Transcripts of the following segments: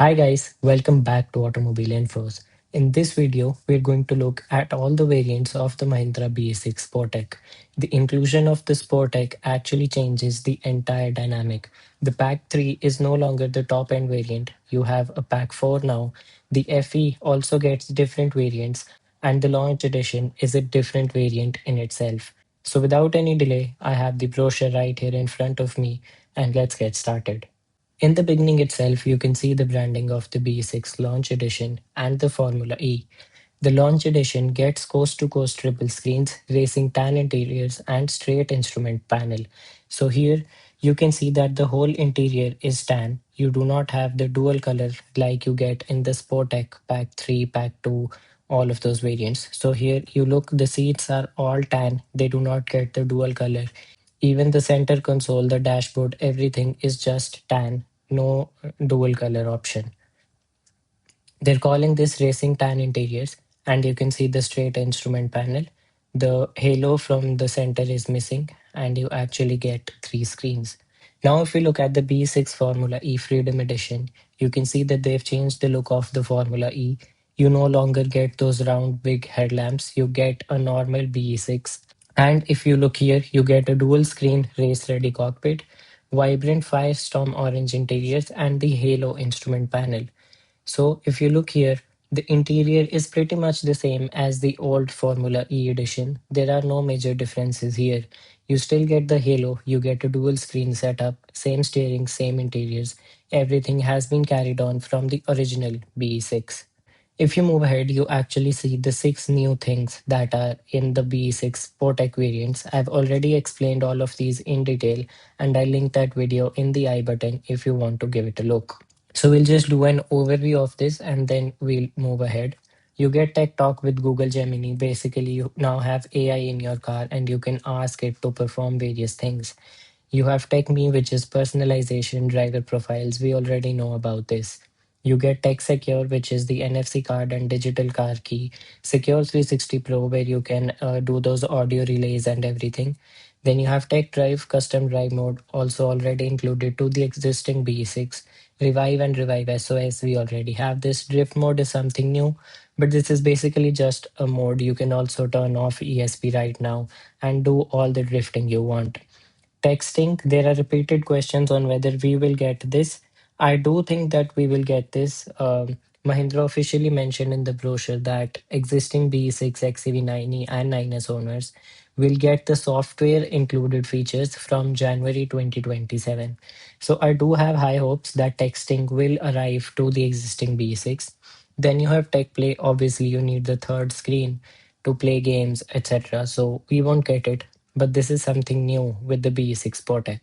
Hi guys, welcome back to Automobile Infos. In this video, we're going to look at all the variants of the Mahindra BE6 SporTEQ. The inclusion of the SporTEQ actually changes the entire dynamic. The Pack 3 is no longer the top end variant. You have a Pack 4 now. The FE also gets different variants, and the launch edition is a different variant in itself. So without any delay, I have the brochure right here in front of me, and let's get started. In the beginning itself, you can see the branding of the B6 Launch Edition and the Formula E. The Launch Edition gets coast-to-coast triple screens, racing tan interiors, and straight instrument panel. So here you can see that the whole interior is tan. You do not have the dual color like you get in the SporTEQ Pack 3, Pack 2, all of those variants. So here you look, the seats are all tan. They do not get the dual color. Even the center console, the dashboard, everything is just tan, no dual color option. They're calling this racing tan interiors, and you can see the straight instrument panel. The halo from the center is missing, and you actually get three screens. Now, if we look at the B6 Formula E Freedom Edition, you can see that they've changed the look of the Formula E. You no longer get those round big headlamps, you get a normal BE6. And if you look here, you get a dual screen race ready cockpit, vibrant Firestorm orange interiors, and the Halo instrument panel. So if you look here, the interior is pretty much the same as the old Formula E edition. There are no major differences here. You still get the halo, you get a dual screen setup, same steering, same interiors. Everything has been carried on from the original BE6. If you move ahead, you actually see the six new things that are in the BE6 SporTEQ variants. I've already explained all of these in detail, and I linked that video in the I button if you want to give it a look. So we'll just do an overview of this and then we'll move ahead. You get Tech Talk with Google Gemini. Basically, you now have AI in your car and you can ask it to perform various things. You have Tech Me, which is personalization, driver profiles. We already know about this. You get Tech Secure, which is the NFC card and digital car key. Secure 360 Pro, where you can do those audio relays and everything. Then you have Tech Drive, custom drive mode, also already included to the existing B6. Revive and Revive SOS, we already have this. Drift mode is something new, but this is basically just a mode. You can also turn off ESP right now and do all the drifting you want. Texting, there are repeated questions on whether we will get this. I do think that we will get this. Mahindra officially mentioned in the brochure that existing B6, XEV90 and 9S owners will get the software included features from January 2027. So I do have high hopes that texting will arrive to the existing B6. Then you have Tech Play. Obviously, you need the third screen to play games, etc. So we won't get it, but this is something new with the BE6 SporTEQ.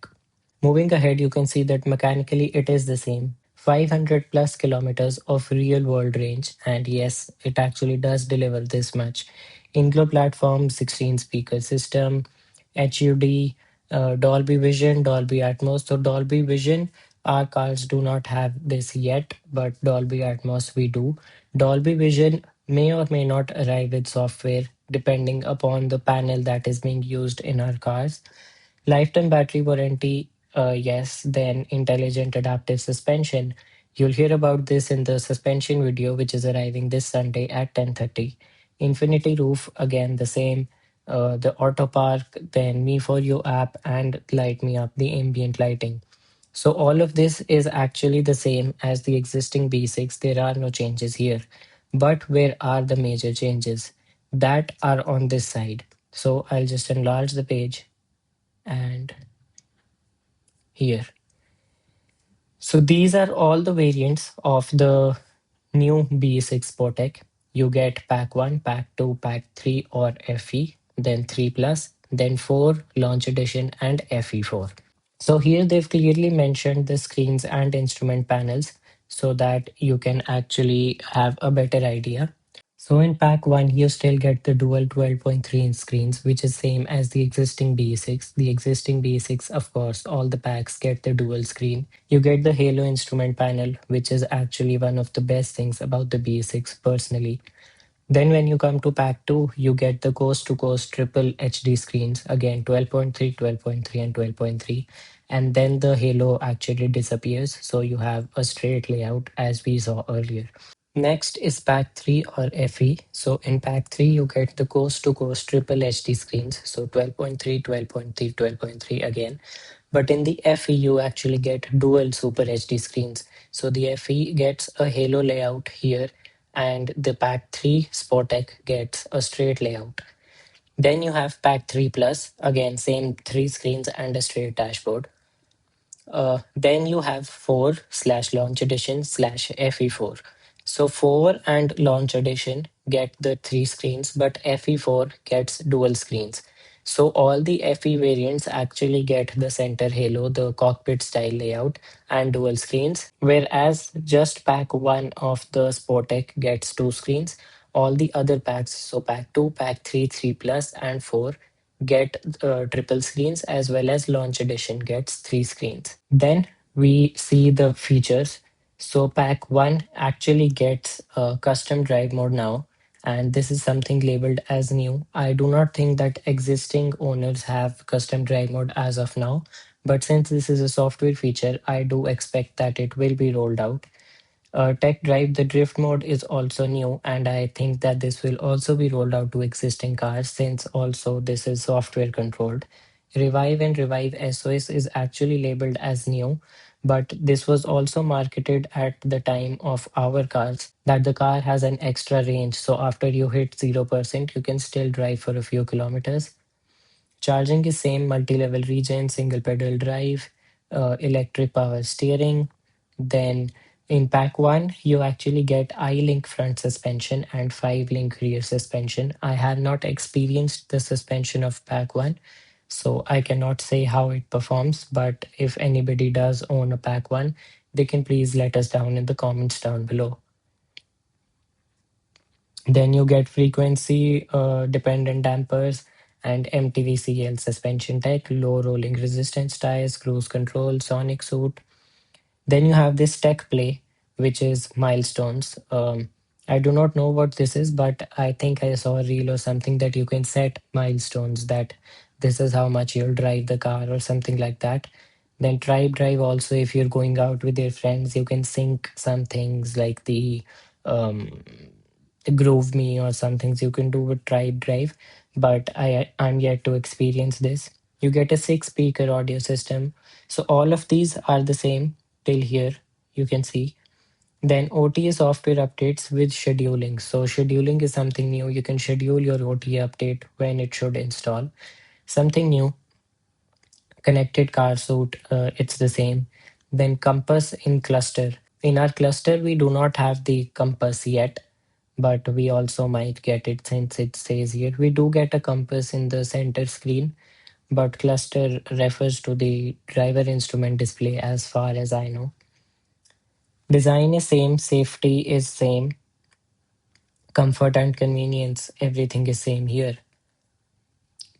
Moving ahead, you can see that mechanically it is the same. 500 plus kilometers of real world range, and yes, it actually does deliver this much. In-glow platform, 16 speaker system, HUD, Dolby Vision, Dolby Atmos. So Dolby Vision, our cars do not have this yet, but Dolby Atmos we do. Dolby Vision may or may not arrive with software depending upon the panel that is being used in our cars. Lifetime battery warranty, yes. Then intelligent adaptive suspension. You'll hear about this in the suspension video, which is arriving this Sunday at 10:30. Infinity roof, again the same. The auto park, then Me For You app, and Light Me Up, the ambient lighting. So all of this is actually the same as the existing B6. There are no changes here. But where are the major changes? That are on this side. So I'll just enlarge the page and here. So these are all the variants of the new B6 SporTEQ. You get Pack 1, Pack 2, Pack 3 or FE, then 3 Plus, then 4 Launch Edition and FE4. So here they've clearly mentioned the screens and instrument panels so that you can actually have a better idea. So in pack 1, you still get the dual 12.3-inch screens, which is same as the existing B6. The existing B6, of course, all the packs get the dual screen. You get the Halo instrument panel, which is actually one of the best things about the B6 personally. Then when you come to pack 2, you get the coast to coast triple HD screens, again 12.3, 12.3 and 12.3. and then the halo actually disappears, so you have a straight layout as we saw earlier. Next is Pack 3 or FE. So in Pack 3, you get the coast to coast triple HD screens. So 12.3, 12.3, 12.3 again. But in the FE, you actually get dual Super HD screens. So the FE gets a halo layout here, and the Pack 3 SporTEQ gets a straight layout. Then you have Pack 3 Plus, again, same three screens and a straight dashboard. Then you have 4 slash launch edition slash FE4. So 4 and launch edition get the three screens, but FE4 gets dual screens. So all the FE variants actually get the center halo, the cockpit style layout, and dual screens, whereas just pack 1 of the SporTEQ gets two screens. All the other packs, so pack 2, pack 3, 3 plus, and 4 get triple screens, as well as launch edition gets three screens. Then we see the features. So pack 1 actually gets a custom drive mode now, and this is something labeled as new. I do not think that existing owners have custom drive mode as of now, but since this is a software feature, I do expect that it will be rolled out. Tech Drive, the drift mode is also new, and I think that this will also be rolled out to existing cars since also this is software controlled. Revive and Revive SOS is actually labeled as new, but this was also marketed at the time of our cars that the car has an extra range. So after you hit 0%, you can still drive for a few kilometers. Charging is same multi-level regen, single pedal drive, electric power steering. Then in pack 1, you actually get I-link front suspension and 5-link rear suspension. I have not experienced the suspension of pack 1, so I cannot say how it performs, but if anybody does own a pack 1, they can please let us down in the comments down below. Then you get frequency dependent dampers and MTVCL suspension tech, low rolling resistance tires, cruise control, sonic suit. Then you have this tech play, which is milestones. I do not know what this is, but I think I saw a reel or something that you can set milestones, that this is how much you'll drive the car or something like that. Then Tribe Drive also, if you're going out with your friends, you can sync some things like um, the Groove Me or some things you can do with Tribe Drive, but I'm yet to experience this. You get a six speaker audio system. So all of these are the same till here, you can see. Then OTA software updates with scheduling. So scheduling is something new. You can schedule your OTA update when it should install. Something new, connected car suit, it's the same. Then compass in cluster. In our cluster, we do not have the compass yet, but we also might get it since it says here. We do get a compass in the center screen, but cluster refers to the driver instrument display as far as I know. Design is same, safety is same, comfort and convenience, everything is same here.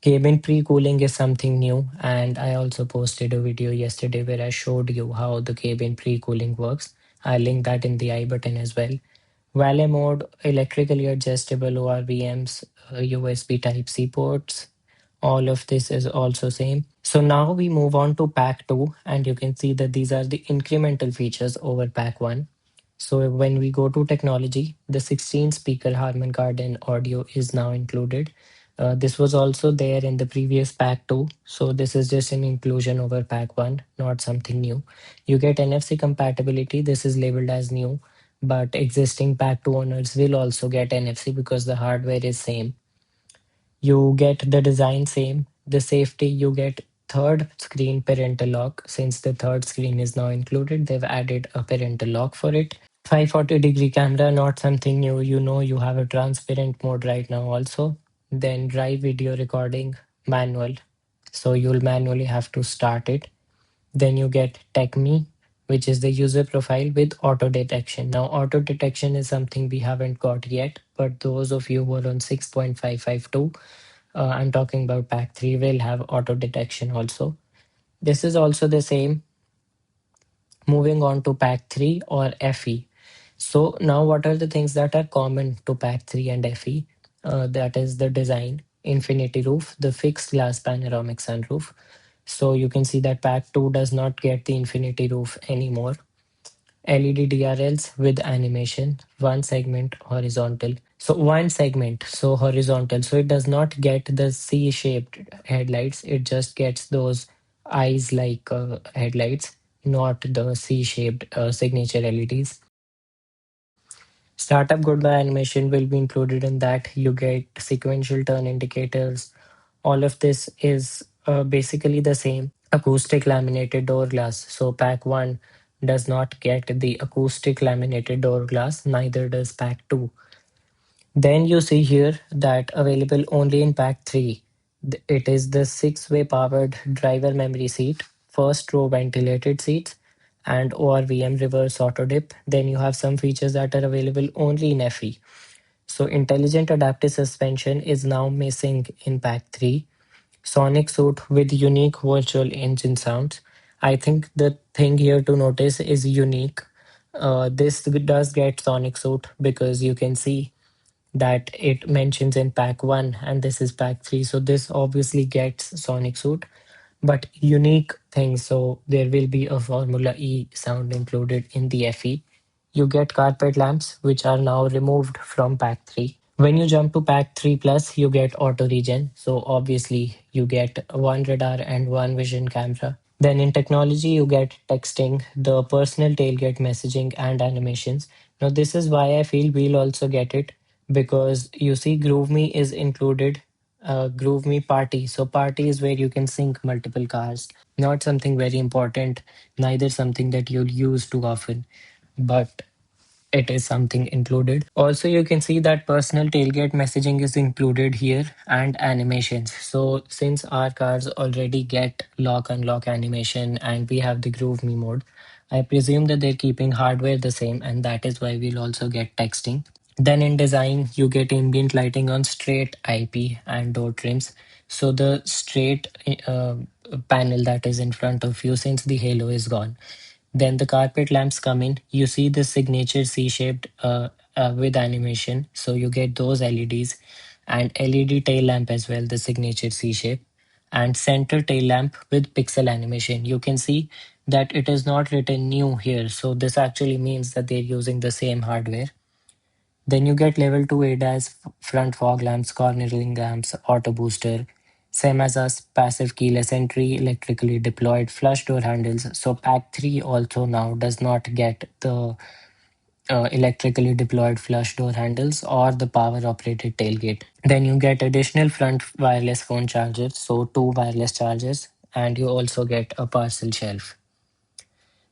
Cabin pre-cooling is something new, and I also posted a video yesterday where I showed you how the cabin pre-cooling works. I'll link that in the I button as well. Valet mode, electrically adjustable ORVMs, USB Type-C ports. All of this is also same. So now we move on to pack 2, and you can see that these are the incremental features over pack 1. So when we go to technology, the 16 speaker Harman Kardon audio is now included. This was also there in the previous pack 2. So this is just an inclusion over pack 1, not something new. You get NFC compatibility. This is labeled as new, but existing pack 2 owners will also get NFC because the hardware is same. You get the design same. The safety, you get third screen parental lock. Since the third screen is now included, they've added a parental lock for it. 540-degree camera, not something new. You know you have a transparent mode right now also. Then drive video recording, manual. So you'll manually have to start it. Then you get TechMe, which is the user profile with auto detection. Now, auto detection is something we haven't got yet, but those of you who are on 6.552, I'm talking about pack 3, will have auto detection also. This is also the same. Moving on to pack 3 or FE. So now what are the things that are common to pack 3 and FE? That is the design, infinity roof, the fixed glass panoramic sunroof, So you can see that pack 2 does not get the infinity roof anymore. LED DRLs with animation, one segment horizontal. So one segment, so horizontal. So it does not get the C-shaped headlights. It just gets those eyes like headlights, not the C-shaped signature LEDs. Startup goodbye animation will be included in that. You get sequential turn indicators. All of this is basically the same. Acoustic laminated door glass. So pack 1 does not get the acoustic laminated door glass, neither does pack 2. Then you see here that available only in pack 3. It is the 6-way powered driver memory seat, first row ventilated seats, and ORVM reverse auto dip. Then you have some features that are available only in FE. So intelligent adaptive suspension is now missing in pack 3. Sonic suit with unique virtual engine sounds. I think the thing here to notice is unique. This does get Sonic suit because you can see that it mentions in pack 1 and this is pack 3. So this obviously gets Sonic suit, but unique things. So there will be a Formula E sound included in the FE. You get carpet lamps, which are now removed from pack 3. When you jump to pack 3 plus, you get auto regen. So obviously you get one radar and one vision camera. Then in technology, you get texting, the personal tailgate messaging and animations. Now this is why I feel we'll also get it, because you see GrooveMe is included, GrooveMe Party. So Party is where you can sync multiple cars. Not something very important, neither something that you'll use too often, but it is something included. Also, you can see that personal tailgate messaging is included here and animations. So since our cars already get lock unlock animation and we have the GrooveMe mode, I presume that they're keeping hardware the same, and that is why we'll also get texting. Then in design, you get ambient lighting on straight IP and door trims. So the straight panel that is in front of you, since the halo is gone. Then the carpet lamps come in. You see the signature C-shaped with animation. So you get those LEDs and LED tail lamp as well, the signature C-shape, and center tail lamp with pixel animation. You can see that it is not written new here. So this actually means that they're using the same hardware. Then you get level 2 ADAS, front fog lamps, cornering lamps, auto booster, same as us, passive keyless entry, electrically deployed flush door handles. So pack 3 also now does not get the electrically deployed flush door handles or the power operated tailgate. Then you get additional front wireless phone chargers, so 2 wireless chargers, and you also get a parcel shelf.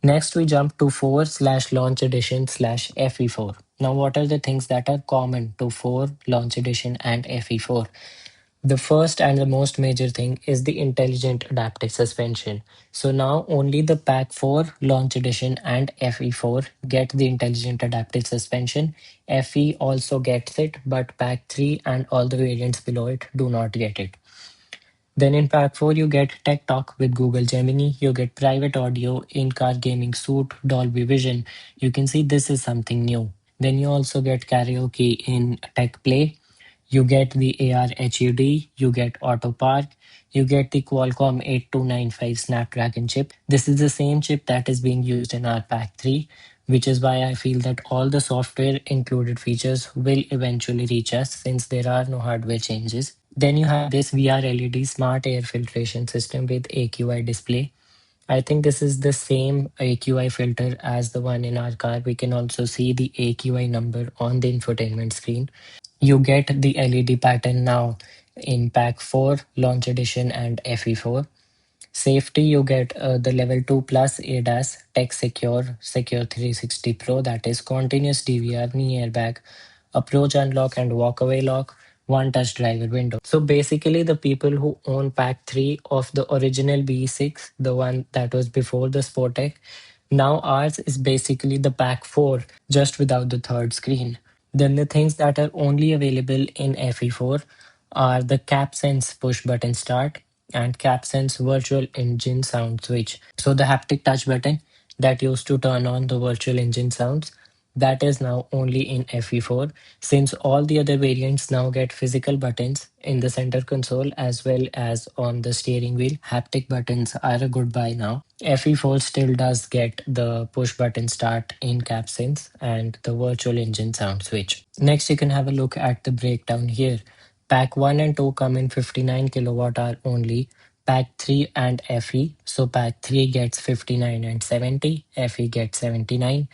Next, we jump to 4 slash launch edition slash FE4. Now, what are the things that are common to 4 launch edition and FE4? The first and the most major thing is the intelligent adaptive suspension. So now only the pack 4 launch edition and FE4 get the intelligent adaptive suspension. FE also gets it, but pack 3 and all the variants below it do not get it. Then in pack 4, you get Tech Talk with Google Gemini. You get private audio, in-car gaming suite, Dolby Vision. You can see this is something new. Then you also get karaoke in Tech Play. You get the AR HUD, you get Auto Park, you get the Qualcomm 8295 Snapdragon chip. This is the same chip that is being used in our pack 3, which is why I feel that all the software included features will eventually reach us since there are no hardware changes. Then you have this VR LED smart air filtration system with AQI display. I think this is the same AQI filter as the one in our car. We can also see the AQI number on the infotainment screen. You get the LED pattern now in pack 4, launch edition, and FE4. Safety, you get the level 2 plus ADAS, Tech Secure 360 Pro, that is continuous DVR, knee airbag, approach unlock and walk away lock, one touch driver window. So basically, the people who own pack 3 of the original BE6, the one that was before the SporTEQ, now ours is basically the pack 4, just without the third screen. Then the things that are only available in FE4 are the CapSense push button start and CapSense virtual engine sound switch. So the haptic touch button that used to turn on the virtual engine sounds, That is now only in FE4, since all the other variants now get physical buttons in the center console as well as on the steering wheel. Haptic buttons are a goodbye now. FE4 still does get the push button start in CapSense and the virtual engine sound switch. Next, you can have a look at the breakdown here. Pack 1 and 2 come in 59 kilowatt hour only. Pack 3 and FE. So pack 3 gets 59 and 70. FE gets 79.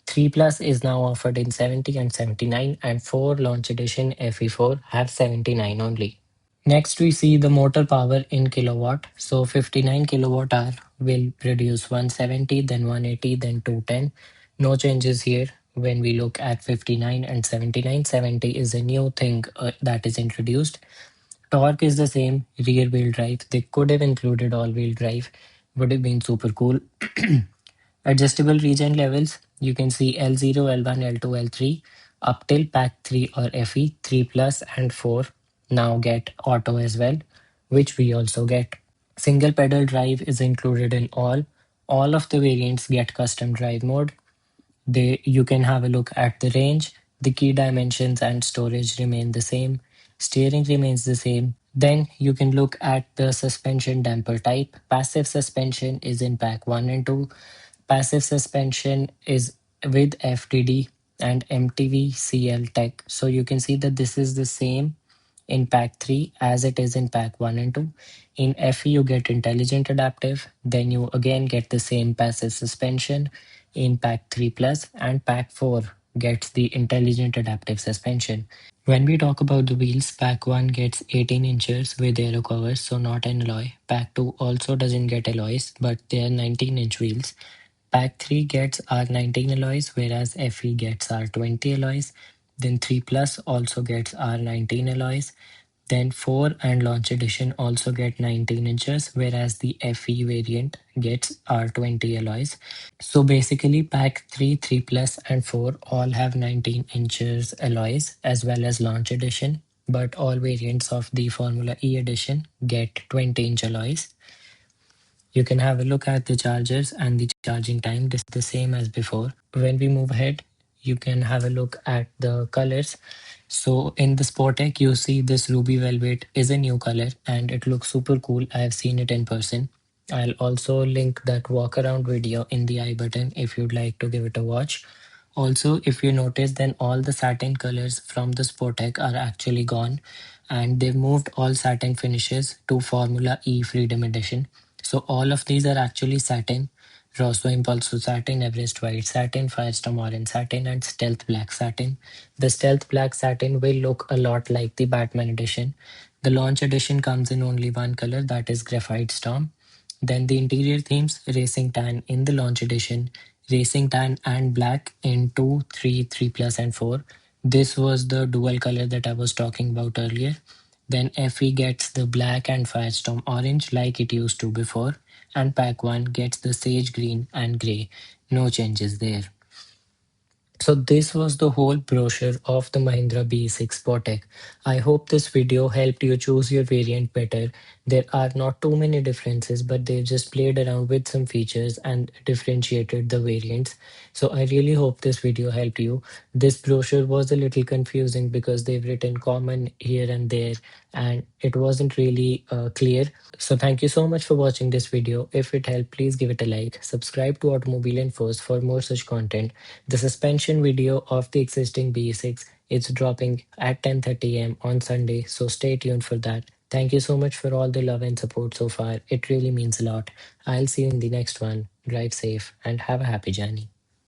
3 Plus is now offered in 70 and 79, and 4 launch edition FE4 have 79 only. Next, we see the motor power in kilowatt. So 59 kilowatt hour will produce 170, then 180, then 210. No changes here when we look at 59 and 79. 70 is a new thing that is introduced. Torque is the same, rear wheel drive. They could have included all wheel drive, would have been super cool. Adjustable regen levels, you can see L0, L1, L2, L3 up till pack 3 or FE, 3 Plus and 4 now get auto as well, which we also get. Single pedal drive is included in all. All of the variants get custom drive mode. You can have a look at the range. The key dimensions and storage remain the same. Steering remains the same. Then you can look at the suspension damper type. Passive suspension is in pack 1 and 2. Passive suspension is with FTD and MTV CL tech. So you can see that this is the same in pack 3 as it is in pack 1 and 2. In FE, you get intelligent adaptive, then you again get the same passive suspension in pack 3 Plus, and pack 4 gets the intelligent adaptive suspension. When we talk about the wheels, pack 1 gets 18 inches with aero covers, so not an alloy. Pack 2 also doesn't get alloys, but they are 19-inch wheels. Pack 3 gets R19 alloys, whereas FE gets R20 alloys. Then 3 Plus also gets R19 alloys. Then 4 and Launch Edition also get 19 inches, whereas the FE variant gets R20 alloys. So basically, Pack 3, 3 Plus, and 4 all have 19 inches alloys as well as Launch Edition, but all variants of the Formula E edition get 20-inch alloys. You can have a look at the chargers and the charging time. This is the same as before. When we move ahead, you can have a look at the colors. So in the SporTEQ, you see this Ruby Velvet is a new color and it looks super cool. I have seen it in person. I'll also link that walk around video in the I button if you'd like to give it a watch. Also, if you notice, then all the satin colors from the SporTEQ are actually gone and they've moved all satin finishes to Formula E Freedom Edition. So all of these are actually satin. Rosso Impulso satin, Everest white satin, Firestorm orange satin, and Stealth black satin. The Stealth black satin will look a lot like the Batman edition. The launch edition comes in only one color, that is Graphite Storm. Then the interior themes, Racing Tan in the launch edition, Racing Tan and Black in 2, 3, 3 Plus and 4. This was the dual color that I was talking about earlier. Then FE gets the black and Firestorm orange like it used to before. And pack 1 gets the sage green and grey. No changes there. So this was the whole brochure of the Mahindra BE6 SporTEQ. I hope this video helped you choose your variant better. There are not too many differences, but they've just played around with some features and differentiated the variants. So I really hope this video helped you. This brochure was a little confusing because they've written common here and there and it wasn't really clear. So thank you so much for watching this video. If it helped, please give it a like. Subscribe to Automobile Infos for more such content. The suspension video of the existing BE6 is dropping at 10:30 am on Sunday, so stay tuned for that. Thank you so much for all the love and support so far. It really means a lot. I'll see you in the next one. Drive safe and have a happy journey.